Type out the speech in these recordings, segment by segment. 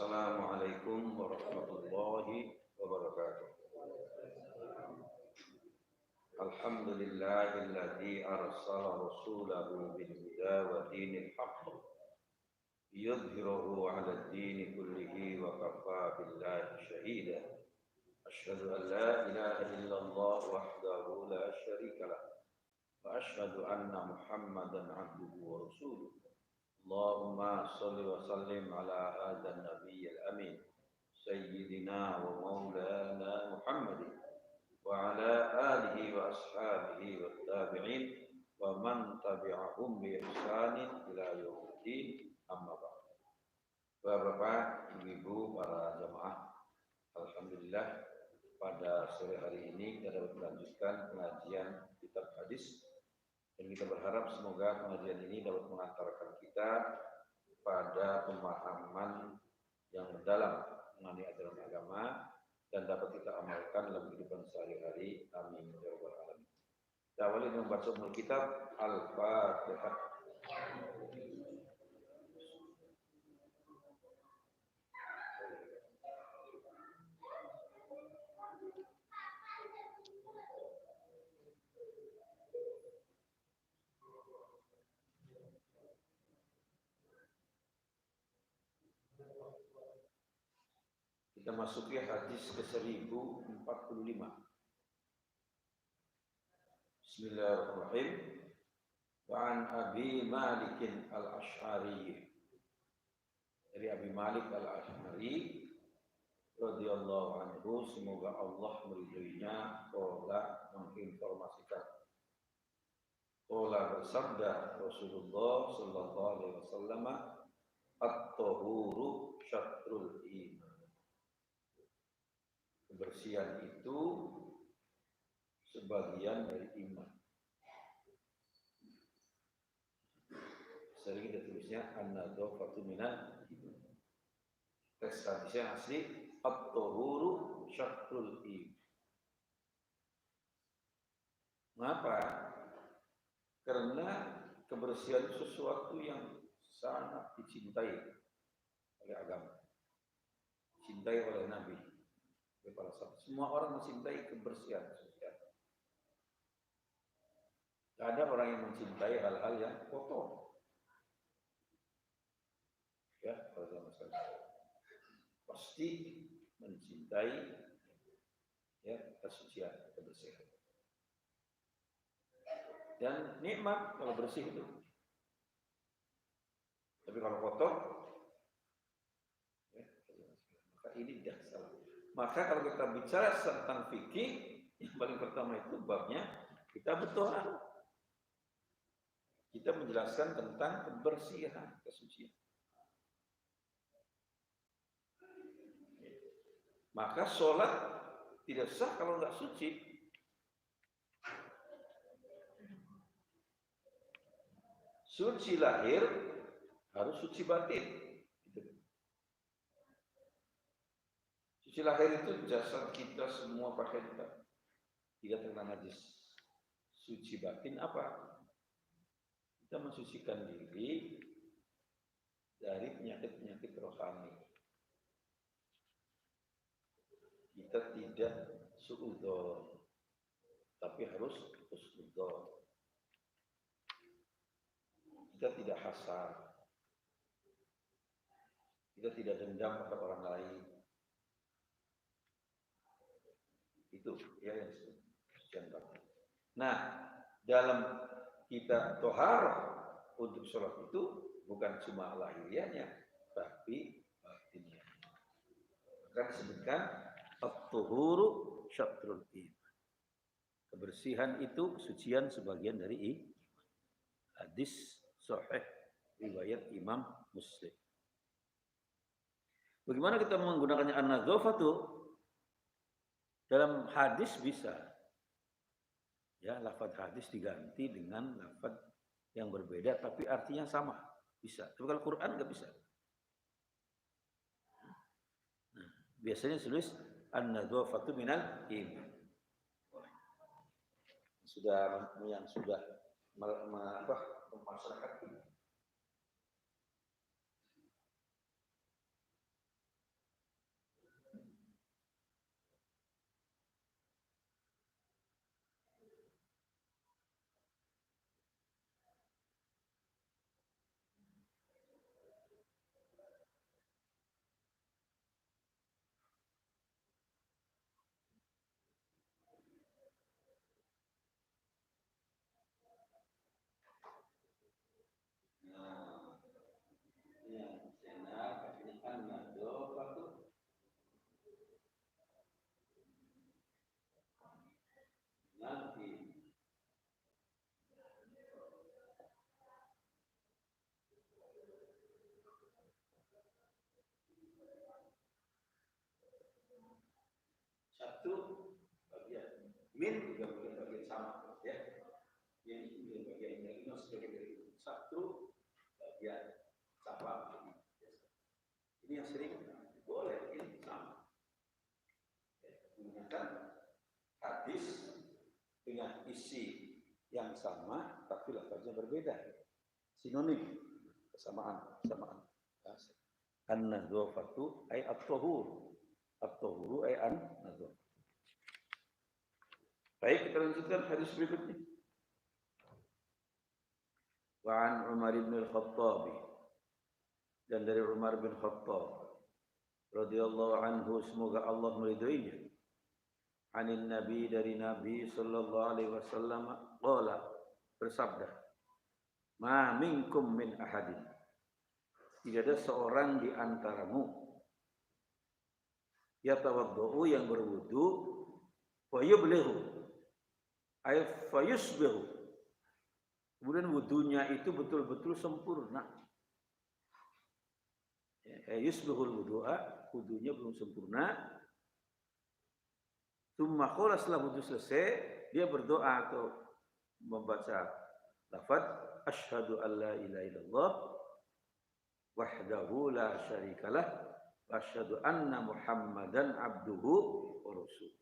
Assalamualaikum warahmatullahi wabarakatuh. Alhamdulillahilladzi arsala rasulahu bil huda wa dinil haqq yudhhirahu 'ala ad-din kullihi wa kafa billahi shahida. Asyhadu an la ilaha illallah wahdahu la syarika lah wa asyhadu anna Muhammadan 'abduhu wa rasuluh. Allahumma shalli wa sallim ala hadzal nabiyyil amin sayyidina wa maulana Muhammadin wa ala alihi wa ashabihi wa tabi'in wa man tabi'ahum bi ihsanin ila yaumiddin amma ba'd. Bapak-bapak, ibu-ibu, para jamaah, alhamdulillah pada sore hari ini kita dapat melanjutkan pengajian kitab hadis dan kita berharap semoga pengajian ini dapat mengantarkan kita pada pemahaman yang mendalam mengenai ajaran agama dan dapat kita amalkan dalam kehidupan sehari-hari. Amin ya rabbal alamin. Kita awali dengan membaca umul kitab Al-Fatihah. Kita masuki hadis ke 1045. Bismillahirrahmanirrahim. Wa an Abi Malik al-Asy'ari. Dari Abi Malik al-Asy'ari radhiyallahu anhu, semoga Allah meridhoinya, qala menginformasikan. Qala bersabda Rasulullah sallallahu alaihi wasallam, at-tahuru syatrul iman. Kebersihan itu sebagian dari iman. Sering kita tulisnya an-nadhafatu minal iman. Teks hadisnya asli at-tahuru syatrul iman. Mengapa? Karena kebersihan itu sesuatu yang sangat dicintai oleh agama, dicintai oleh Nabi. Semua orang mencintai kebersihan sosial. Tidak ada orang yang mencintai hal-hal yang kotor. Ya, pada zaman sekarang pasti mencintai ya kesucian, kebersihan. Dan nikmat kalau bersih itu. Tapi kalau kotor, ya, maka ini tidak salah. Maka kalau kita bicara tentang fikih, yang paling pertama itu babnya kita bertohara. Kita menjelaskan tentang kebersihan, kesucian. Maka sholat tidak sah kalau nggak suci. Suci lahir harus suci batin. Suci lahir itu jasad kita, semua pakaian kita tidak terkena najis. Suci batin apa? Kita mensucikan diri dari penyakit-penyakit rohani. Kita tidak suudzon, tapi harus husnudzon. Kita tidak hasad. Kita tidak dendam kepada orang lain. Itu ya yang disebut batin. Nah, dalam kita toharah untuk sholat itu bukan cuma lahiriahnya, tapi batinnya. Maka disebutkan at-tuhuru syatrul iman. Kebersihan itu kesucian sebagian dari iman. Hadis sahih riwayat Imam Muslim. Bagaimana kita menggunakannya an-nadzafatu? Dalam hadis bisa, ya lafaz hadis diganti dengan lafaz yang berbeda, tapi artinya sama, bisa. Tapi kalau Quran nggak bisa. Nah, biasanya tulis an-nadzafatu minal iman. Yang sudah memasyarakat ini. satu bagian. Min juga bagian sama, ya. Ini juga bagian dari sebagai dari satu bagian sama. Ini yang sering boleh ini sama. Menggunakan hadis dengan isi yang sama tapi lafaznya berbeda. Sinonim, kesamaan. An-nadhafatu ay at-tahur. At-tahuru ay an-nadhafah. Baik, kita lanjutkan hadis berikutnya. Wa an Umar bin Al-Khattab, dan dari Umar bin Khattab radhiyallahu anhu, semoga Allah meridhoinya, anin Nabi, dari Nabi sallallahu alaihi wasallam, qala, bersabda, ma minkum min ahadin, tidak ada seorang di antaramu, yatawaddau, yang berwudu, wa yublighu ay fayusbighu, kemudian wudunya itu betul-betul sempurna. Yusbihul wudu'a, wudunya belum sempurna. Tsumma qala, setelah wudu selesai, dia berdoa atau membaca lafaz asyhadu an la ilaha illallah wahdahu la syarikalah wa asyhadu anna Muhammadan abduhu wa rasuluh.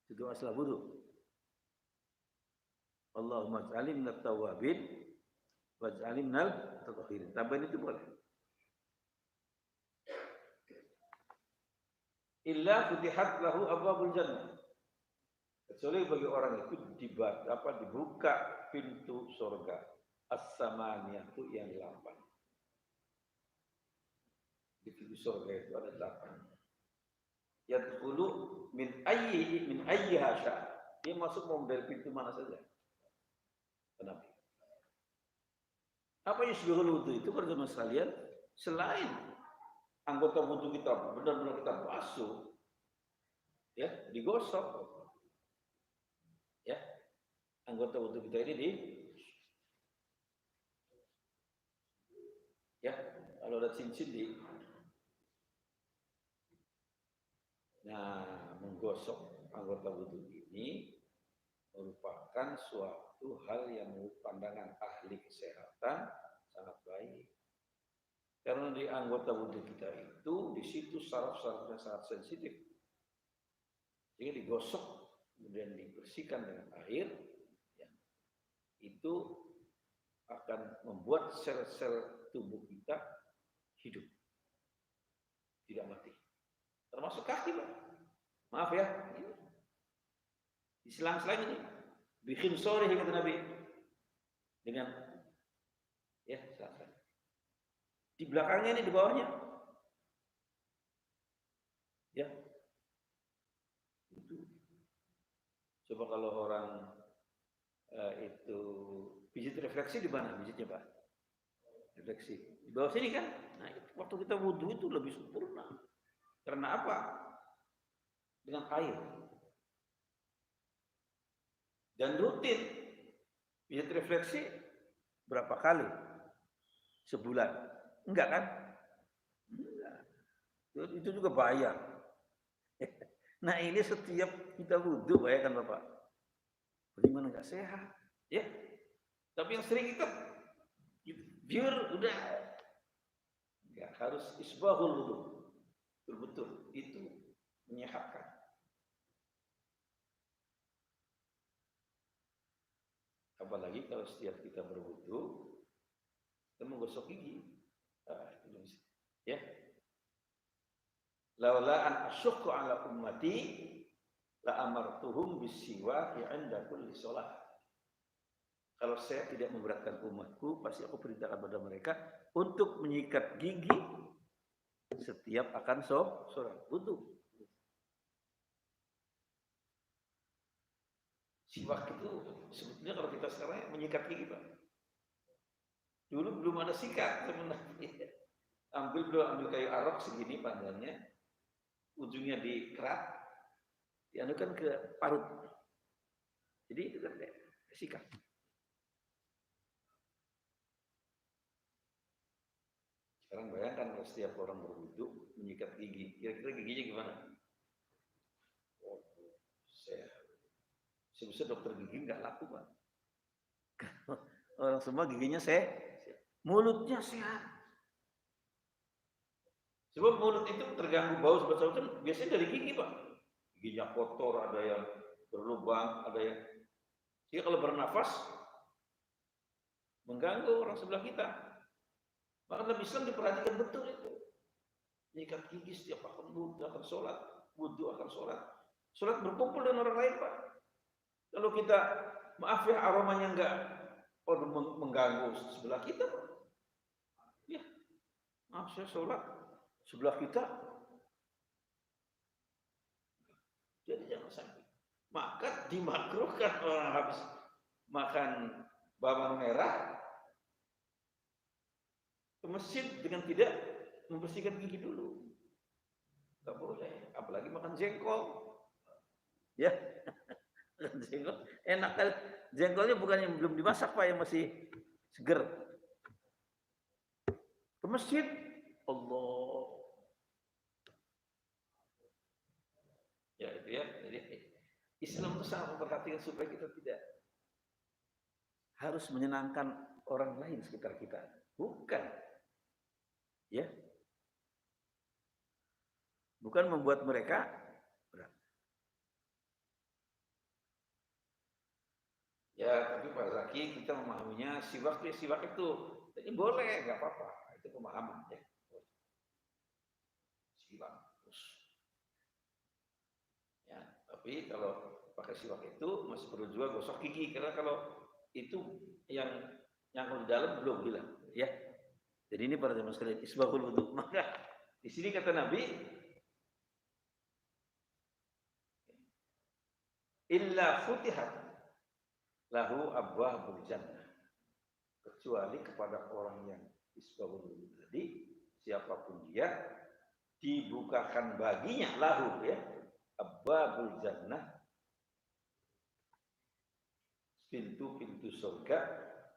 Itu doa setelah wudu. Allahumma ij'alni minat tawwabin waj'alni minal mutatahhirin. Tambahan itu boleh. Illa futihat lahu abwabul jannah, kecuali bagi orang itu dibuka pintu surga as-samaniyatu, yang 8. Di pintu surga itu ada 8. Yadkhulu min ayyi hasya, dia masuk mau dari pintu mana saja. Kenapa? Apa yusbihul wudu itu, teman-teman sekalian, selain anggota wudu kita benar-benar kita basuh, ya, digosok, ya, anggota wudu kita ini ya, kalau ada cincin nah, menggosok anggota wudu ini merupakan suatu hal yang menurut pandangan ahli kesehatan sangat baik. Karena di anggota wudhu kita itu, di situ saraf-sarafnya sangat sensitif. Jadi digosok, kemudian dibersihkan dengan air, ya, itu akan membuat sel-sel tubuh kita hidup, tidak mati. Termasuk kaki, Pak. Maaf ya, ini diselang-selang ini, bikin sore kata Nabi, dengan ya selang-selang. Di belakangnya ini, di bawahnya. Ya. Itu. Coba kalau orang itu pijit refleksi, di mana pijitnya, Pak? Refleksi. Di bawah sini kan? Nah, waktu kita wudhu itu lebih sempurna. Karena apa? Dengan air. Dan rutin. Pijit refleksi berapa kali? Sebulan. Enggak kan? Enggak. Itu juga bayar. Nah, ini setiap kita wudhu, bayangkan Bapak. Bagaimana enggak sehat? Ya. Tapi yang sering kita biar udah enggak, harus isbahul wudhu. Betul-betul itu menyehatkan. Apalagi kalau setiap kita berwudhu, kita menggosok gigi. Ya, laula an asyqa ala ummati la amartuhum bisiwaki 'inda kulli shalah. Kalau saya tidak memberatkan umatku, pasti aku perintahkan kepada mereka untuk menyikat gigi setiap akan sholat wudu. Siwak itu sebetulnya kalau kita sekarang menyikat gigi, Pak. Dulu belum ada sikat sebenarnya. Ambil kayu arok segini panjangnya, ujungnya dikerat, dianukan ke parut. Jadi itu kan kayak sikat. Sekarang bayangkan kalau setiap orang berwudu menyikat gigi, kira-kira giginya gimana? Sebesar dokter gigi nggak laku, Pak. Orang semua giginya mulutnya sehat. Sebab mulut itu terganggu bau sebab biasanya dari gigi, Pak. Giginya kotor, ada yang berlubang, ada yang. Jadi kalau bernafas mengganggu orang sebelah kita. Maka Nabi Islam diperhatikan betul itu. Nyikat gigi setiap akan wudhu akan sholat. Sholat berkumpul dengan orang lain, Pak. Kalau kita, maaf ya, aromanya enggak mengganggu sebelah kita, Pak. Ya, maaf saya sholat sebelah kita. Jadi jangan sampai. Maka dimakruhkan orang habis makan bawang merah ke masjid dengan tidak membersihkan gigi dulu. Enggak boleh, apalagi makan jengkol. Ya. Jengkol enak kan? Jengkolnya bukan yang belum dimasak, Pak, yang masih seger. Ke masjid, Allah. Ya itu ya. Jadi Islam itu sangat memperhatikan supaya kita tidak harus menyenangkan orang lain sekitar kita. Bukan. Ya. Bukan membuat mereka ya, tapi Pak Zaki kita memahaminya siwak itu jadi boleh, nggak apa-apa, itu pemahaman ya. Siwak terus. Ya, tapi kalau pakai siwak itu masih perlu juga gosok gigi karena kalau itu yang di dalam belum bilang, ya. Jadi ini para jemaah sekalian isbahul wudu. Maka di sini kata Nabi, illa futihat lahu abwabul jannah, kecuali kepada orang yang isbahul wudu tadi, siapapun dia dibukakan baginya lahu ya abwabul jannah, pintu-pintu surga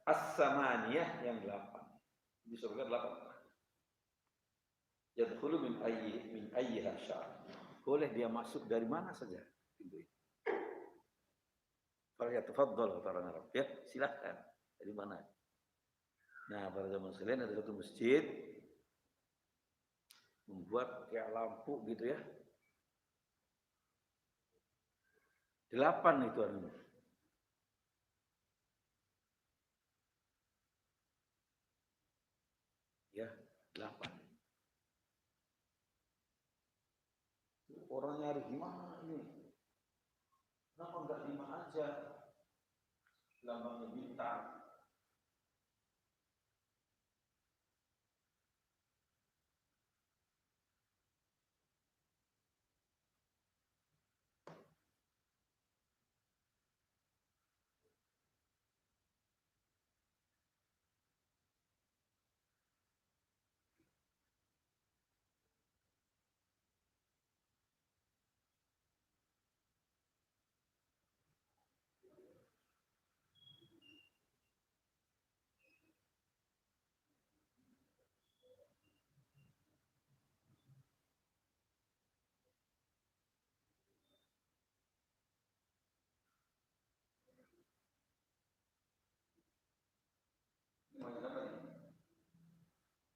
as-samaniyah yang 8. Di surga 8. Yadkhulu min ayyiha syaa. Boleh dia masuk dari mana saja pintu itu. Falyatafaddal kata Arab ya, silakan. Dari mana? Nah, para jemaah sekalian, ada satu masjid membuat kayak lampu gitu ya. 8 itu artinya. Ya, 8. Orang nyari gimana ini? Kenapa enggak 5 aja? Lambangnya bintang.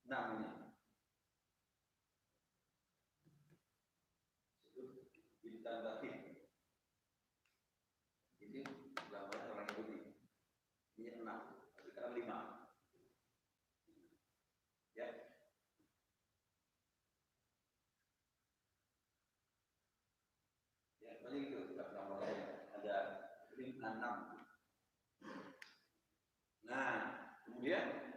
Namanya bintang batin. Ini gambar orang Yahudi. Ini 6, sekarang 5. Ya. Ya, banyak itu gambarnya. Ada 6. Nah, kemudian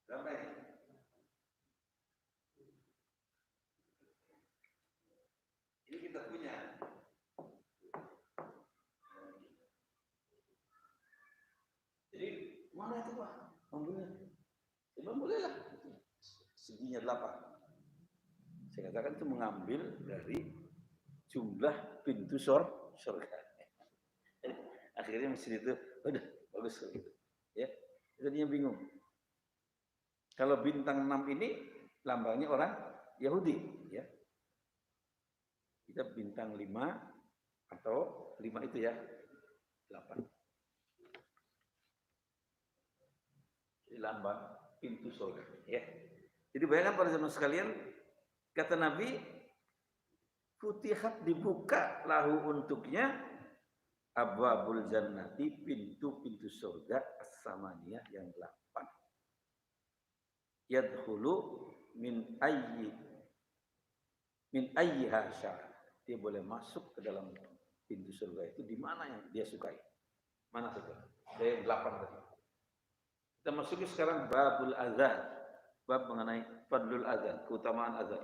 berapa ini? Ini kita punya. Jadi mana itu Pak? Ambilnya. Memang boleh lah. Seginya 8. Saya katakan itu mengambil dari jumlah pintu surga. Akhirnya masjid itu udah bagus gitu. Ya, jadinya bingung. Kalau bintang 6 ini lambangnya orang Yahudi, ya. Kita bintang 5 atau 5 itu ya, 8. Jadi lambang pintu surga, ya. Jadi bayangkan para jemaah sekalian, kata Nabi, futihat dibuka lahu untuknya abwabul jannati, pintu-pintu surga as-samaniyah yang 8. Yadkhulu min ayyiha syaa. Dia boleh masuk ke dalam pintu surga itu di mana yang dia sukai. Mana saja. Dari 8 tadi. Kita masuki sekarang babul azan. Bab mengenai fadlul azan, keutamaan azan.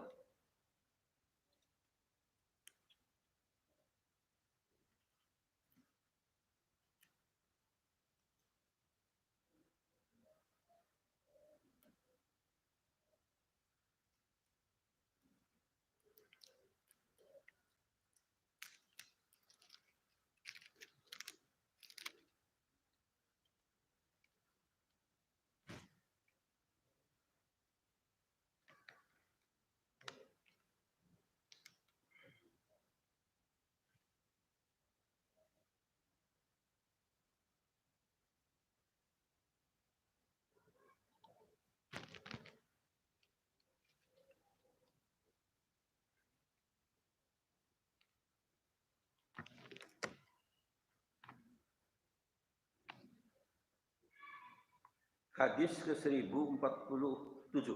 Hadis ke-1047.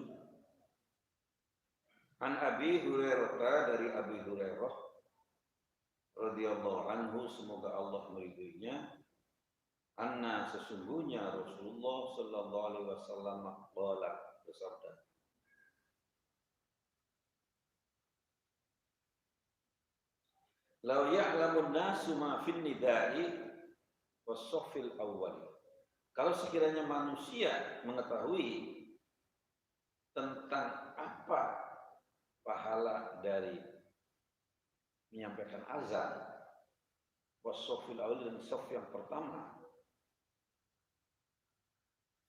An Abi Hurairah, dari Abi Hurairah radhiyallahu anhu, semoga Allah meridhoinya, anna sesungguhnya Rasulullah sallallahu alaihi wasallam qala, bersabda, "Lau ya'lamun nasu ma fin nida'i was-saffil awwal." Kalau sekiranya manusia mengetahui tentang apa pahala dari menyampaikan azan, was-saffil awwal, dan saf yang pertama,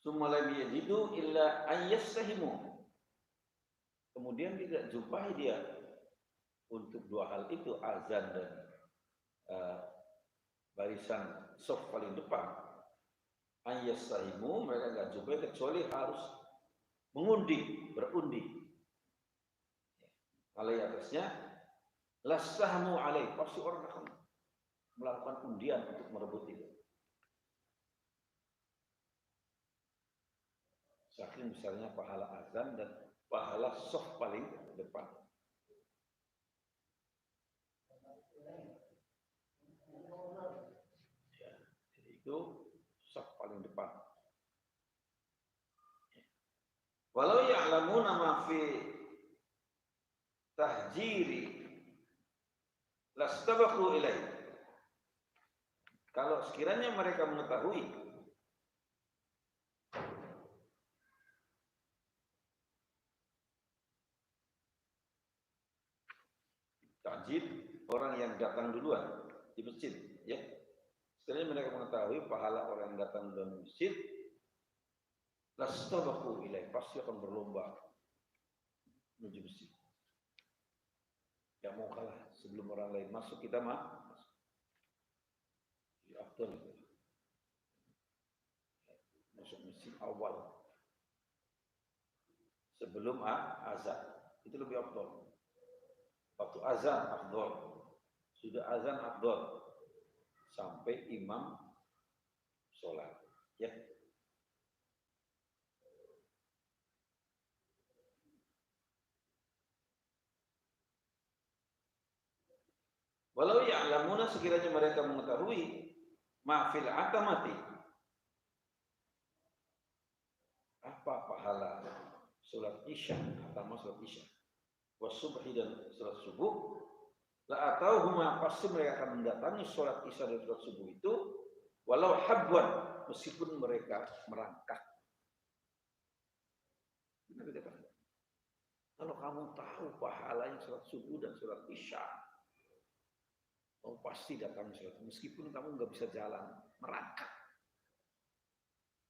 summa lam yajidu illa ayyastahimu, kemudian tidak jumpai dia untuk dua hal itu, azan dan barisan saf paling depan, ayyastahimu, mereka nggak jumpai kecuali harus mengundi, berundi. Alai atasnya, lasahmu alai, pasti orang akan melakukan undian untuk merebut itu. Saking besarnya pahala azan dan pahala saf paling depan. Ya, jadi itu saf paling depan. Walau ya'lamuna ma fi tahjiri lastabaqu ilaih. Kalau sekiranya mereka mengetahui tahjir, orang yang datang duluan di masjid, ya. Sekiranya mereka mengetahui pahala orang yang datang duluan di masjid, lastabaqu ilaih, pasti akan berlomba menuju masjid. Gak mau kalah, sebelum orang lain masuk kita masuk. Ya, afdal itu. Masuk masjid awal sebelum azan, itu lebih afdal. Waktu azan afdal, sudah azan afdal, sampai imam sholat, ya. Walau ya'lamuna, sekiranya mereka mengetahui ma'fil atamati, apa pahala sholat isya, atama sholat isya, wasubhi, dan sholat subuh, la atauhuma, pasti mereka akan mendatangi sholat isya dan sholat subuh itu, walau habwan, meskipun mereka merangkak. Kalau kamu tahu pahalanya sholat subuh dan sholat isya, Oh pasti datang sholat, meskipun kamu nggak bisa jalan, merangkak,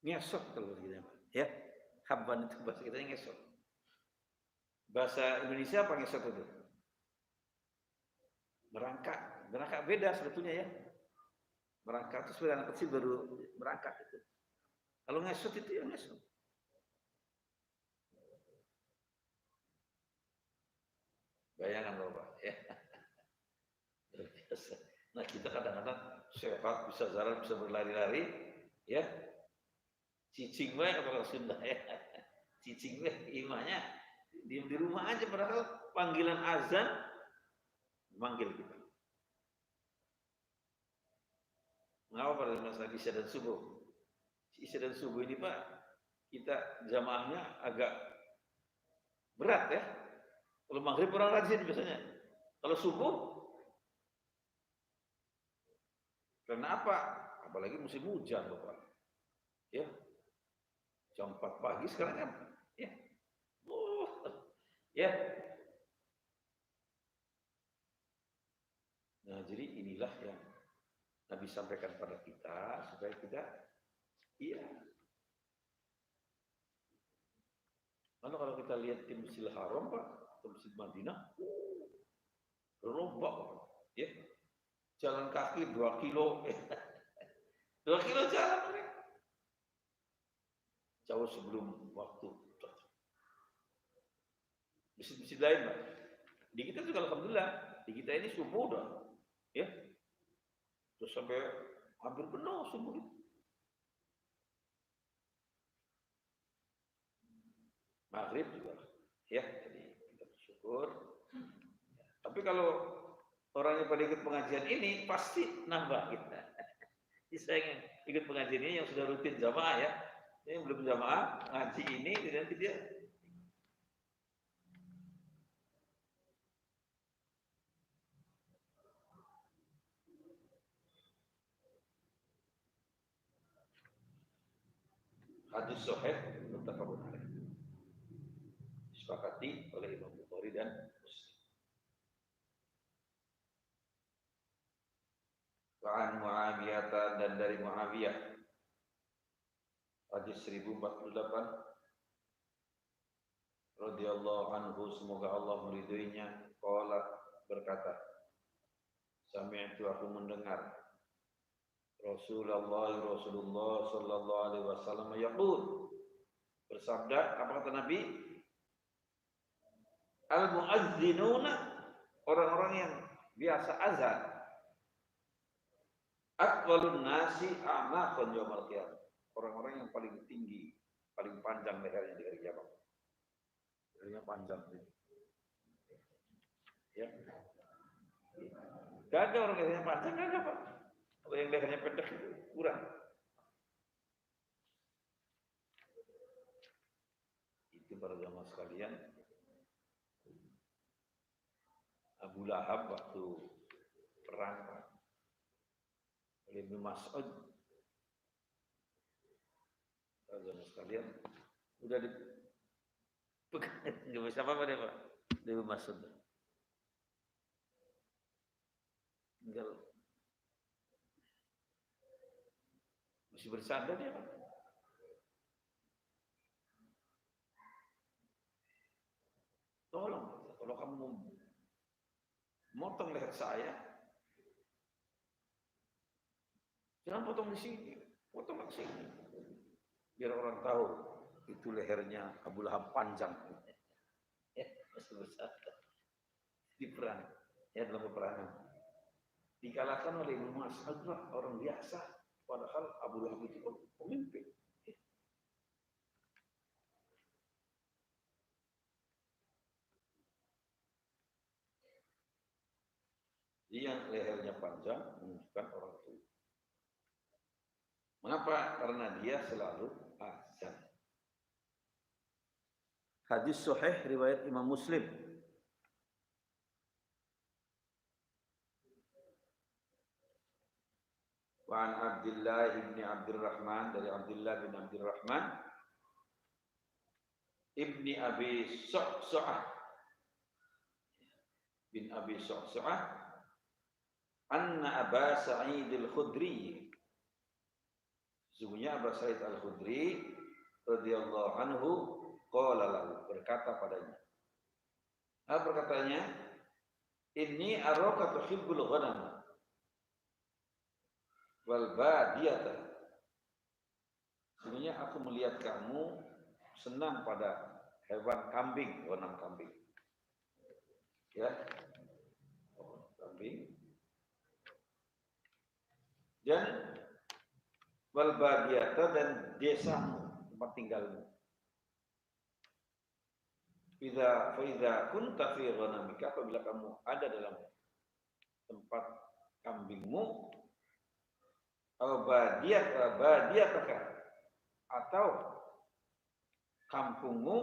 ngesot kalau gitu ya. Habban itu bahasa kita ngesot. Bahasa Indonesia apa ngesot itu? Merangkak, merangkak beda sebetulnya ya. Merangkak itu sebenarnya anak kecil baru merangkak itu. Kalau ngesot itu ya ngesot. Bayangan Bapak ya. Biasa. Nah kita kadang-kadang sehat, bisa jalan, bisa berlari-lari, ya. Cicing wae kata orang Sunda ya. Cicing wae imahnya di rumah aja padahal panggilan azan manggil kita. Mengapa pada masa isya dan subuh? Isya dan subuh ini Pak, kita jamaahnya agak berat ya. Kalau maghrib orang rajin biasanya. Kalau subuh, karena apa? Apalagi musim hujan Bapak. Ya, jam 4 pagi sekarang kan. Ya. Ya. Nah, jadi inilah yang Nabi sampaikan pada kita supaya kita iya. Karena kalau kita lihat di Masjidil Haram Pak, atau Masjid Madinah, gerombak ya. Jalan kaki 2 kilo. 2 kilo jalan mereka. Jauh sebelum waktu. Masjid-masjid lain Pak. Di kita juga alhamdulillah, di kita ini subuh udah ya. Terus sampai hampir penuh subuh itu. Maghrib juga ya, jadi kita bersyukur. Tapi kalau orang yang pada ikut pengajian ini pasti nambah kita. Jadi saya ingin ikut pengajian ini yang sudah rutin jamaah ya. Yang belum jamaah ngaji ini nanti dia hadis sahih muttafaqun alaih. Disepakati oleh Imam Bukhari dan Muslim. Wa'an Muawiyah dan dari Muawiyah hadis 1048 radhiyallahu anhu, semoga Allah meridhoinya, qala berkata, sami'tu aku mendengar Rasulullah sallallahu alaihi wasallam yaqul, bersabda, apa kata Nabi? Al muazzinuna, orang-orang yang biasa azan, atwalun nasi a'naqan yaumil qiyamah, orang-orang yang paling tinggi, paling panjang lehernya di hari kiamat. Lehernya panjang ya. Gak ada orang lehernya panjang, gak ada Pak. Kalau yang lehernya pendek itu kurang. Itu para jamaah sekalian, Abu Lahab waktu perang oleh Ibnu Mas'ud, para jamaah sekalian, udah dipegang, nggak bisa apa-apa deh Pak, Ibnu Mas'ud. Tinggal masih bersandar dia Pak. Tolong, kalau kamu mau motong leher saya, jangan potong di sini, potong di sini, biar orang tahu itu lehernya Abu Lahab panjang. Ya, masih bersandar di perang, ya dalam peperangan. Dikalahkan oleh Ibnu Mas'ud orang biasa, padahal Abu Lahab itu pemimpin. Yang lehernya panjang menunjukkan orang tua. Mengapa? Karena dia selalu azan. Hadis sahih riwayat Imam Muslim. Wa an Abdullah bin Abdurrahman, dari Abdullah bin Abdurrahman ibni Abi Su'su'ah bin Abi Su'su'ah anna Aba Sa'id al-Khudri, sesungguhnya Abu Sa'id al-Khudri radhiyallahu anhu qala lahu, berkata padanya. Apa perkataannya? Inni araka tuhibbul ghanam wal badiyata. Sesungguhnya aku melihat kamu senang pada hewan kambing, ghanam kambing. Ya. Kambing. Dan wal badiyata, dan desamu, tempat tinggalmu. Faiza kunta fi ghanamika, apabila kamu ada dalam tempat kambingmu, badiyataka, atau kampungmu,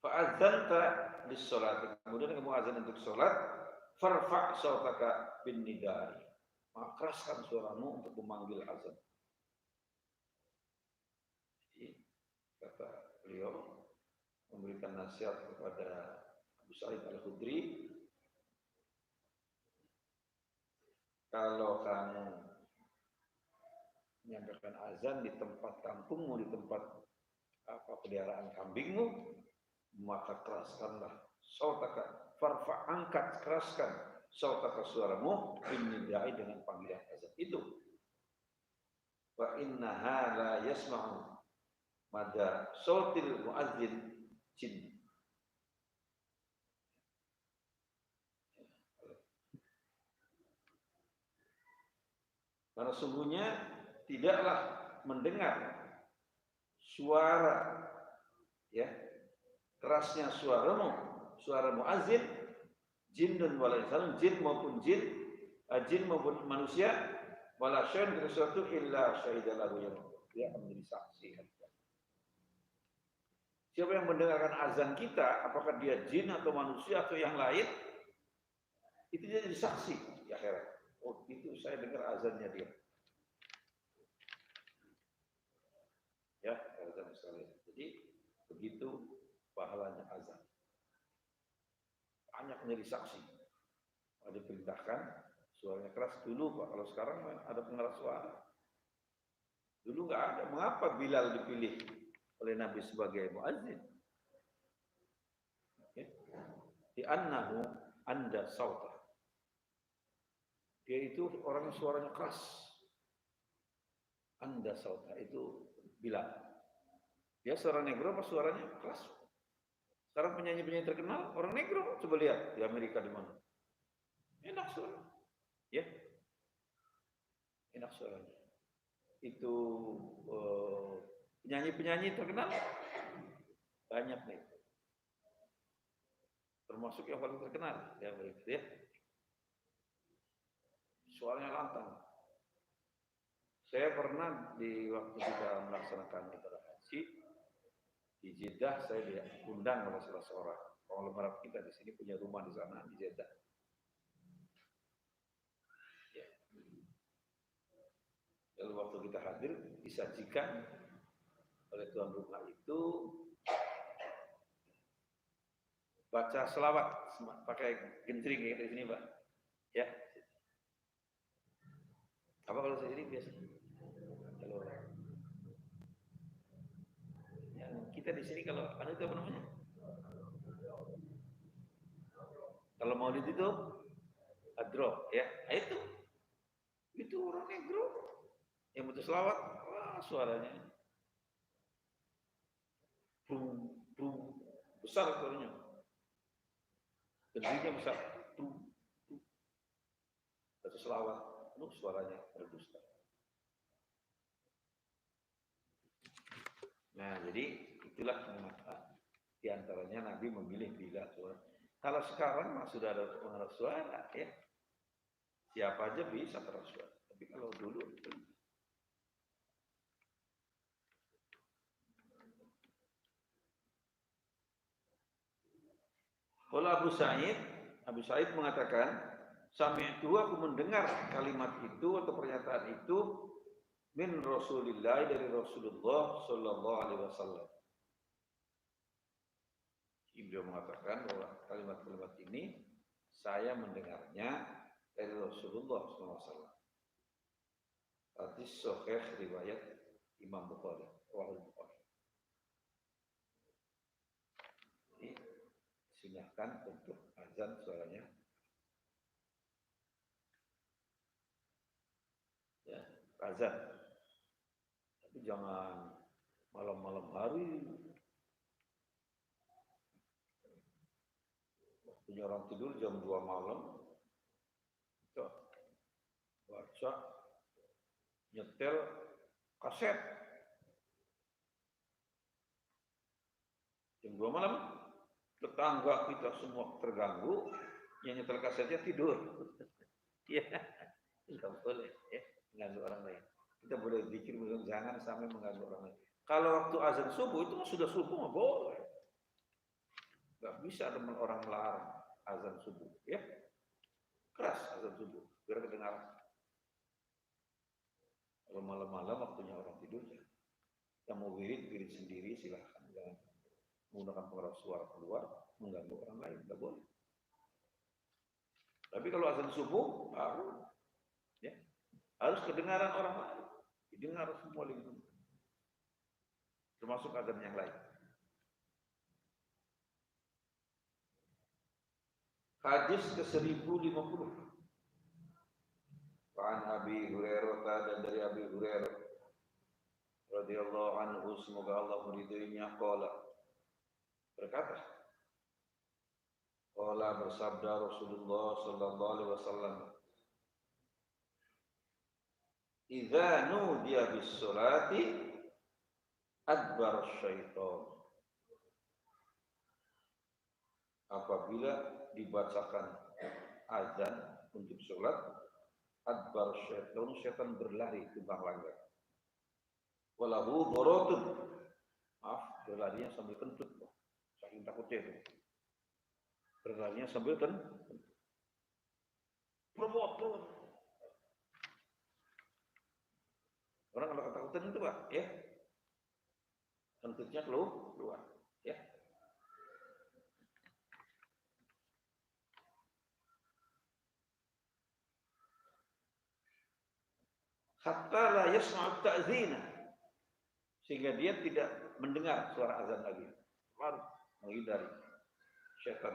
fa'adzanta lis-shalat, kemudian kamu azan untuk salat, farfa' sautaka bin nidai, maka keraskan suaramu untuk memanggil azan. Jadi, kata beliau memberikan nasihat kepada Abu Sa'id al-Khudri, kalau kamu menyampaikan azan di tempat kampungmu, di tempat peliharaan kambingmu, maka keraskanlah sautaka, farfa, angkat, keraskan sautaka, suaramu, binnidai, dengan panggilan azan itu. Wa innaha la yasma'u mada sautil muadzin jin. Karena sungguhnya tidaklah mendengar suara, ya, kerasnya suaramu, suara muazin, jin dan wala insan, jin maupun manusia, wala syai'un sesuatu illa syahidalahu, yang dia akan menjadi saksi. Siapa yang mendengarkan azan kita, apakah dia jin atau manusia atau yang lain, itu jadi saksi di akhirat. Oh, itu saya dengar azannya dia. Ya, azan sekali. Jadi begitu pahalanya azan. Banyak menjadi saksi. Ada perintahkan suaranya keras dulu, Pak. Kalau sekarang ada pengeras suara. Dulu nggak ada. Mengapa Bilal dipilih oleh Nabi sebagai muazzin? Di annahu anda sauta. Dia itu orang suaranya keras. Anda sauta itu Bilal. Dia seorang negro apa suaranya keras? Sekarang penyanyi-penyanyi terkenal orang negro, coba lihat di Amerika di mana. Enak suara. Ya. Enak suaranya. Itu penyanyi-penyanyi terkenal banyak nih. Termasuk yang paling terkenal di Amerika, ya. Suaranya lantang. Saya pernah di waktu kita melaksanakan ibadah haji di Jeddah, saya diundang oleh salah seorang konglomerat kita di sini, punya rumah di sana di Jeddah. Ya. Lalu waktu kita hadir disajikan oleh tuan rumah itu baca selawat pakai genjring kayak di sini, Pak. Ya. Apa kalau saya ini biasa? Kalau yang kita di sini kalau ada itu apa namanya? Kalau mau ditutup adro, ya. Nah, itu orang negro yang butuh selawat. Wah, suaranya besar suaranya. Genjringnya besar. Baca selawat, suaranya berdusta. Nah, jadi itulah mengapa di antaranya Nabi memilih Bilal. Kalau sekarang sudah ada pengeras suara, ya. Siapa aja bisa pengeras suara. Tapi kalau dulu itu. Kalau Abu Sa'id mengatakan, sami'tu, aku mendengar kalimat itu atau pernyataan itu min Rasulillah, dari Rasulullah sallallahu alaihi wasallam. Beliau mengatakan bahwa kalimat-kalimat ini saya mendengarnya dari Rasulullah SAW. Hadis sahih riwayat Imam Bukhari. Jadi silakan untuk azan suaranya. Ya, azan. Tapi jangan malam-malam hari. Waktunya orang tidur jam 2 malam. Kita baca, nyetel kaset. Jam 2 malam, tetangga kita semua terganggu, yang nyetel kasetnya tidur. Iya, nggak boleh ya, mengganggu orang lain. Kita boleh zikir, jangan sampai mengganggu orang lain. Kalau waktu azan subuh itu sudah subuh nggak boleh. Nggak bisa ada orang melarang azan subuh, ya. Keras azan subuh, biar kedengaran. Kalau malam-malam waktunya orang tidur, ya. Yang mau wirid sendiri silahkan. Jangan menggunakan pengeras suara keluar, mengganggu orang lain, nggak boleh. Tapi kalau azan subuh, harus kedengaran orang lain, didengar semua lingkungan, termasuk azan yang lain. Hadis ke-1050. An Abi Hurairah, dan dari Abi Hurairah radhiyallahu anhu, semoga Allah meridhoinya, berkata, bersabda Rasulullah sallallahu alaihi wasallam, "Idza nudiya bis-sholati adbar syaitan." Apabila dibacakan azan untuk sholat, adbar syaitan, syaitan berlari tumbang langgar. Walahu dorotun, berlarinya sambil kentut, saking takutnya itu. Berlarinya sambil kentut. Orang kalau ketakutan itu Pak, ya, kentutnya keluar, ya. Hatta la yasma'u ta'zina, sehingga dia tidak mendengar suara azan lagi. Harus menghindari syaitan.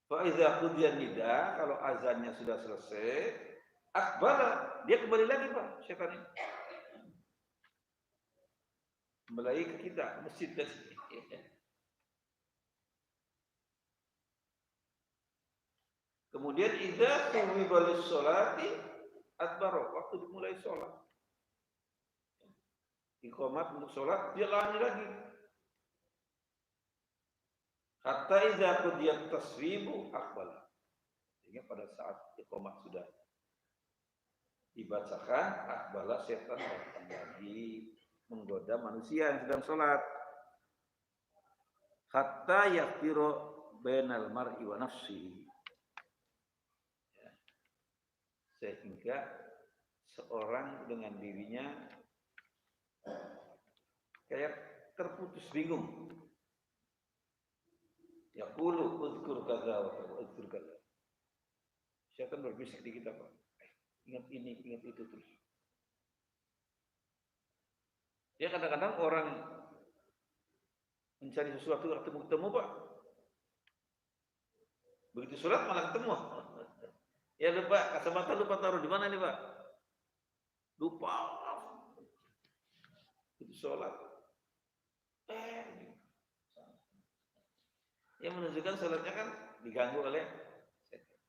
Fa idza qudiya nida, kalau azannya sudah selesai, akbara, dia kembali lagi Pak, syaitan ini. Kembali ke kita, masjid tadi. Kemudian idza quwiba lis-sholati adbaro, waktu dimulai sholat, iqamat untuk sholat, dia lari lagi. Hatta idza qudiyat taswibu aqbala, sehingga pada saat iqamat sudah dibacakan, aqbala, setan datang lagi menggoda manusia yang sedang sholat. Hatta yaqiru bainal mar'i wa nafsihi, sehingga seorang dengan dirinya kayak terputus bingung. Yaqulu uzkur kadza wa uzkur kadza. Syaitan berbisik di kita, Pak. Ingat ini, ingat itu terus. Ya kadang-kadang orang mencari sesuatu ketemu Pak. Begitu sholat malah ketemu. Ya lupa, kacamata lupa taruh di mana nih Pak? Lupa. Itu sholat. Yang menunjukkan sholatnya kan diganggu oleh setan.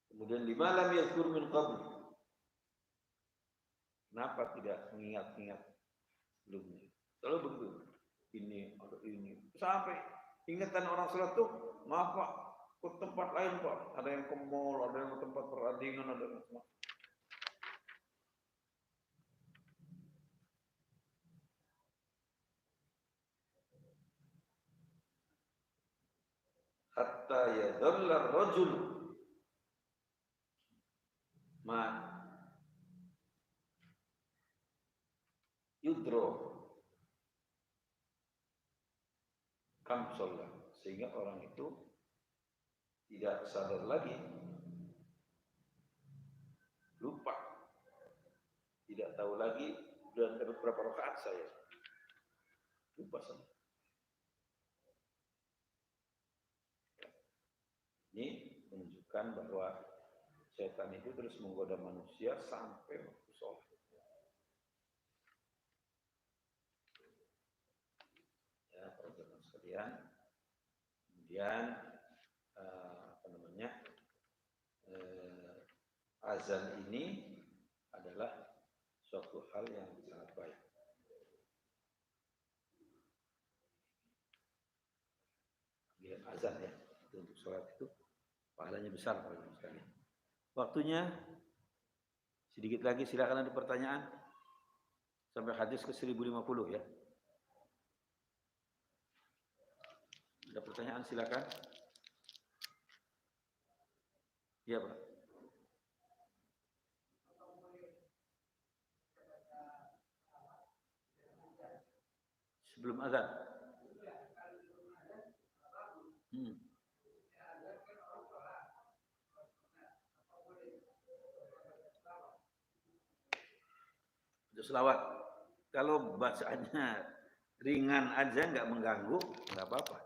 Kemudian lima lam yadhkur min qabl, kenapa tidak mengingat-ingat sebelumnya? Selalu begitu. Ini atau ini. Sampai ingatan orang sholat tuh, maaf Pak, ke tempat lain Pak. Ada yang ke mall, ada yang ke tempat perandingan, ada yang ke... Hatta yadhalla rajul ma yudro kam sholat, sehingga orang itu tidak sadar lagi, lupa, tidak tahu lagi dan berapa rakaat saya, lupa sama. Ini menunjukkan bahwa setan itu terus menggoda manusia sampai waktu sholat. Ya, teman-teman sekalian. Kemudian azan ini adalah suatu hal yang sangat baik. Lihat azan ya, itu untuk sholat itu pahalanya besar teman-teman sekalian. Waktunya sedikit lagi, silakan ada pertanyaan sampai hadis ke 1050 ya. Ada pertanyaan silakan. Iya Pak. Sebelum azan. Itu selawat. Kalau bacaannya ringan aja, nggak mengganggu, nggak apa-apa.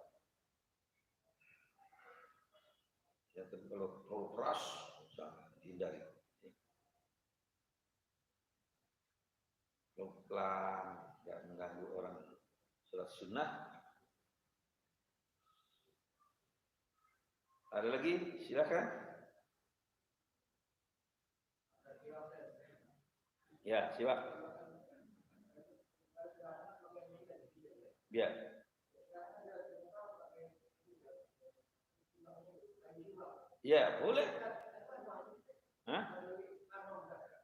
Ya, kalau keras, hindari. Kalau pelan, nggak mengganggu orang sholat sunnah. Ada lagi? Silakan. Ya, silakan. Ya. Ya, boleh. Hah?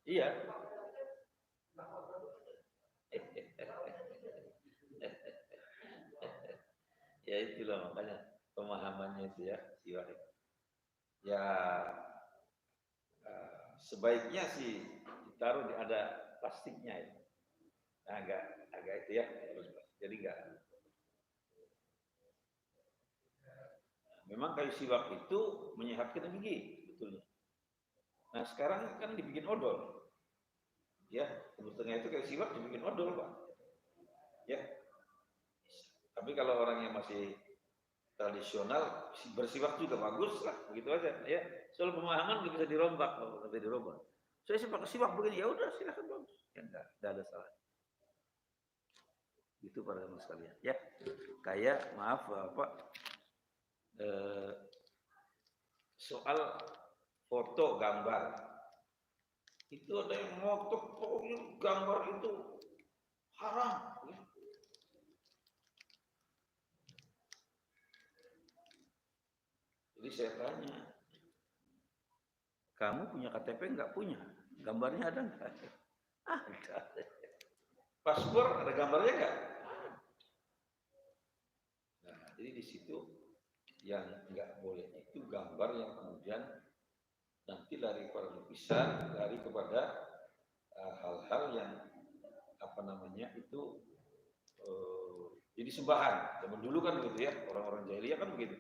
Iya. Ya itulah makanya pemahamannya itu ya, siwak. Ya sebaiknya sih ditaruh di ada plastiknya ya. Nah, agak itu ya, jadi enggak. Memang kayu siwak itu menyehatkan gigi, betulnya. Nah sekarang kan dibikin odol, ya, Timur Tengah itu kayu siwak dibikin odol Pak, ya. Tapi kalau orang yang masih tradisional bersiwak juga bagus lah, begitu aja, ya. Soal pemahaman nggak bisa dirombak, nggak bisa dirombak. Saya sih pakai siwak begini, ya udah silakan bagus, ya enggak ada salah. Itu para teman sekalian, ya. Kayak maaf Pak. Soal foto gambar itu ada yang ngotot pokoknya gambar itu haram ya. Jadi saya tanya, kamu punya KTP enggak? Punya? Gambarnya ada enggak? Ada. Paspor ada gambarnya enggak? Nah jadi di situ yang enggak boleh itu gambar yang kemudian nanti lari kepada lukisan, lari kepada hal-hal yang itu jadi sembahan. Zaman dulu kan begitu ya, orang-orang jahiliyah kan begitu.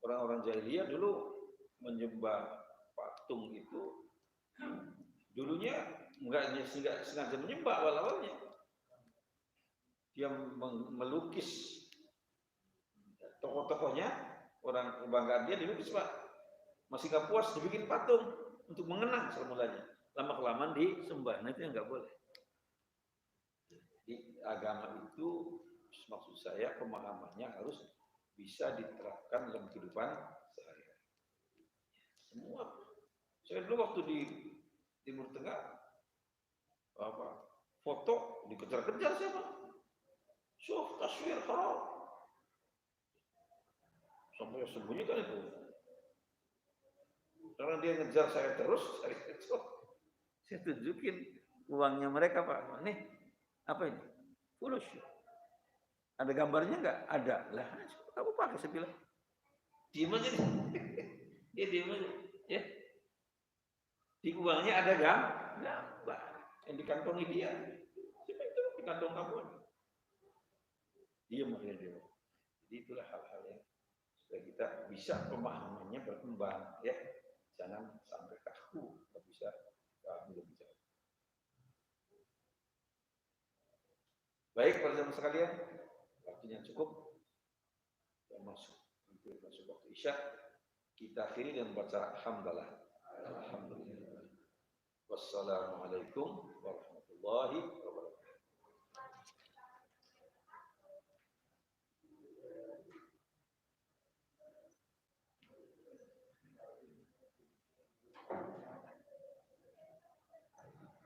Orang-orang jahiliyah dulu menyembah patung itu dulunya enggak sengaja menyembah awal-awalnya. Dia melukis tokoh-tokohnya, orang kebanggaan dia dilukis Pak. Masih nggak puas dibikin patung untuk mengenang semulanya. Lama-kelamaan disembah, nah itu yang nggak boleh. Di agama itu maksud saya pemahamannya harus bisa diterapkan dalam kehidupan sehari-hari. Semua. Saya dulu waktu di Timur Tengah foto dikejar-kejar siapa? Syuf taswir haram. Sampai sembunyikan itu. Karena dia ngejar saya terus, saya tunjukin uangnya mereka Pak. Nih, apa ini? Fulus. Ada gambarnya enggak? Ada. Lah, kamu pakai saya bilang. Diam aja nih. Ya diam aja. Ya. Di uangnya ada gambar yang dikantongi dia. kantong kamu. Diam akhirnya dia. Jadi itulah hal-hal yang supaya kita bisa pemahamannya berkembang, ya. Jangan sampai kaku, nggak bisa paham lebih jauh. Baik, para jemaah sekalian, waktunya cukup. Ya, masuk waktu Isya. Kita akhiri dengan membaca alhamdulillah. Alhamdulillah. Wassalamualaikum warahmatullahi wabarakatuh.